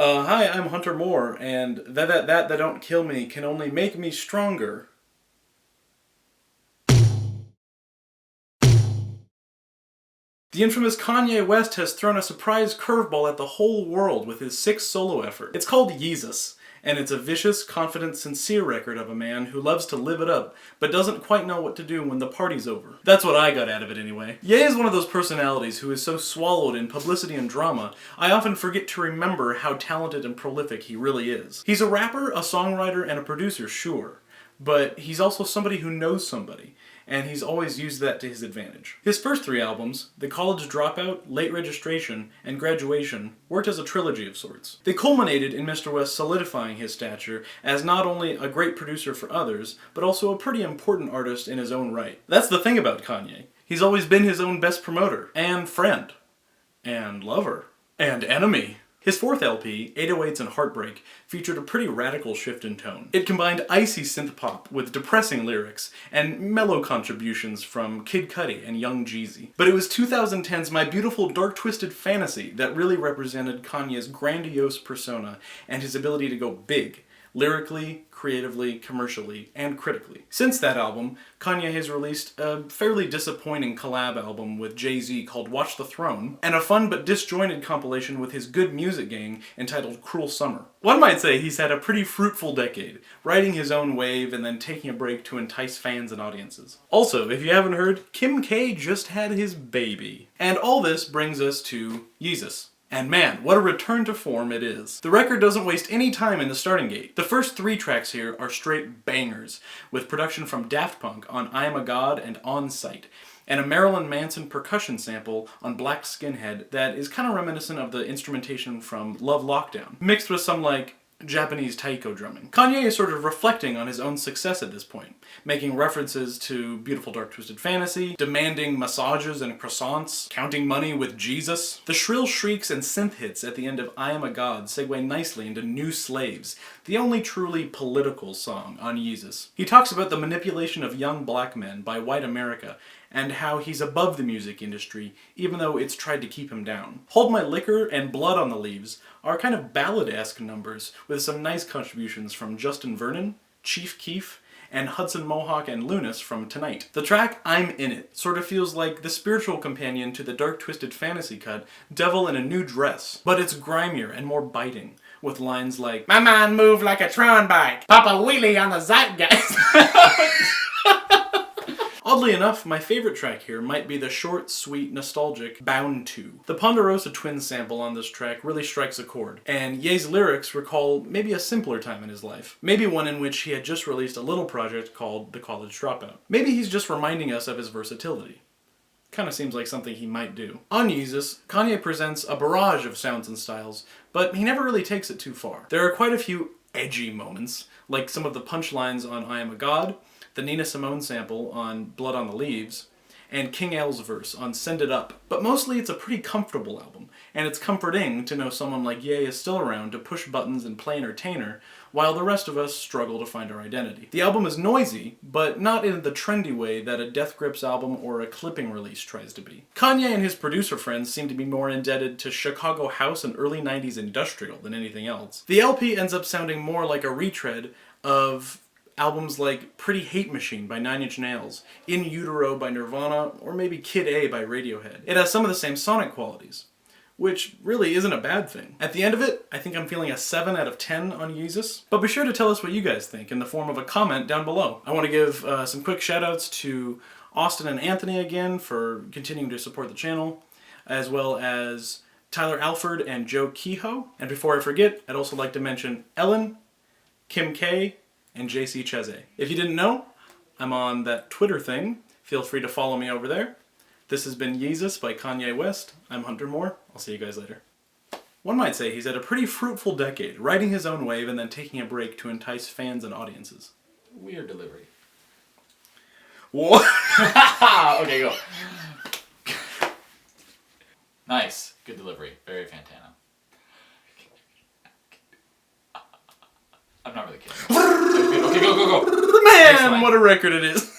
Hi, I'm Hunter Moore, and that don't kill me can only make me stronger. The infamous Kanye West has thrown a surprise curveball at the whole world with his 6th solo effort. It's called Yeezus, and it's a vicious, confident, sincere record of a man who loves to live it up, but doesn't quite know what to do when the party's over. That's what I got out of it anyway. Ye is one of those personalities who is so swallowed in publicity and drama, I often forget to remember how talented and prolific he really is. He's a rapper, a songwriter, and a producer, sure, but he's also somebody who knows somebody, and he's always used that to his advantage. His first 3 albums, The College Dropout, Late Registration, and Graduation, worked as a trilogy of sorts. They culminated in Mr. West solidifying his stature as not only a great producer for others, but also a pretty important artist in his own right. That's the thing about Kanye. He's always been his own best promoter, and friend, and lover, and enemy. His 4th LP, 808s and Heartbreak, featured a pretty radical shift in tone. It combined icy synth-pop with depressing lyrics, and mellow contributions from Kid Cudi and Young Yeezy. But it was 2010's My Beautiful Dark Twisted Fantasy that really represented Kanye's grandiose persona and his ability to go big, lyrically, creatively, commercially, and critically. Since that album, Kanye has released a fairly disappointing collab album with Jay-Z called Watch the Throne, and a fun but disjointed compilation with his Good Music gang entitled Cruel Summer. One might say he's had a pretty fruitful decade, riding his own wave and then taking a break to entice fans and audiences. Also, if you haven't heard, Kim K just had his baby. And all this brings us to Yeezus. And man, what a return to form it is. The record doesn't waste any time in the starting gate. The first 3 tracks here are straight bangers, with production from Daft Punk on I Am a God and On Sight, and a Marilyn Manson percussion sample on Black Skinhead that is kind of reminiscent of the instrumentation from Love Lockdown, mixed with some Japanese taiko drumming. Kanye is sort of reflecting on his own success at this point, making references to Beautiful Dark Twisted Fantasy, demanding massages and croissants, counting money with Jesus. The shrill shrieks and synth hits at the end of I Am a God segue nicely into New Slaves, the only truly political song on Yeezus. He talks about the manipulation of young black men by white America, and how he's above the music industry, even though it's tried to keep him down. Hold My Liquor and Blood on the Leaves are kind of ballad-esque numbers, with some nice contributions from Justin Vernon, Chief Keef, and Hudson Mohawk and Lunas from Tonight. The track I'm In It sort of feels like the spiritual companion to the Dark Twisted Fantasy cut, Devil in a New Dress, but it's grimier and more biting, with lines like, "My mind moved like a Tron bike, pop a wheelie on the zeitgeist." Oddly enough, my favorite track here might be the short, sweet, nostalgic Bound To. The Ponderosa Twins sample on this track really strikes a chord, and Ye's lyrics recall maybe a simpler time in his life. Maybe one in which he had just released a little project called The College Dropout. Maybe he's just reminding us of his versatility. Kinda seems like something he might do. On Yeezus, Kanye presents a barrage of sounds and styles, but he never really takes it too far. There are quite a few edgy moments, like some of the punchlines on I Am a God, the Nina Simone sample on Blood on the Leaves, and King L's verse on Send It Up. But mostly it's a pretty comfortable album, and it's comforting to know someone like Ye is still around to push buttons and play entertainer, while the rest of us struggle to find our identity. The album is noisy, but not in the trendy way that a Death Grips album or a clipping release tries to be. Kanye and his producer friends seem to be more indebted to Chicago house and early 90s industrial than anything else. The LP ends up sounding more like a retread of albums like Pretty Hate Machine by 9 Inch Nails, In Utero by Nirvana, or maybe Kid A by Radiohead. It has some of the same sonic qualities, which really isn't a bad thing. At the end of it, I think I'm feeling a 7 out of 10 on Yeezus, but be sure to tell us what you guys think in the form of a comment down below. I want to give some quick shoutouts to Austin and Anthony again for continuing to support the channel, as well as Tyler Alford and Joe Kehoe. And before I forget, I'd also like to mention Ellen, Kim K, and JC Cheze. If you didn't know, I'm on that Twitter thing. Feel free to follow me over there. This has been Yeezus by Kanye West. I'm Hunter Moore. I'll see you guys later. One might say he's had a pretty fruitful decade, riding his own wave and then taking a break to entice fans and audiences. Weird delivery. What? Okay, go. Nice. Good delivery. Very Fantana. I'm not really kidding. Okay, go. Man, what a record it is.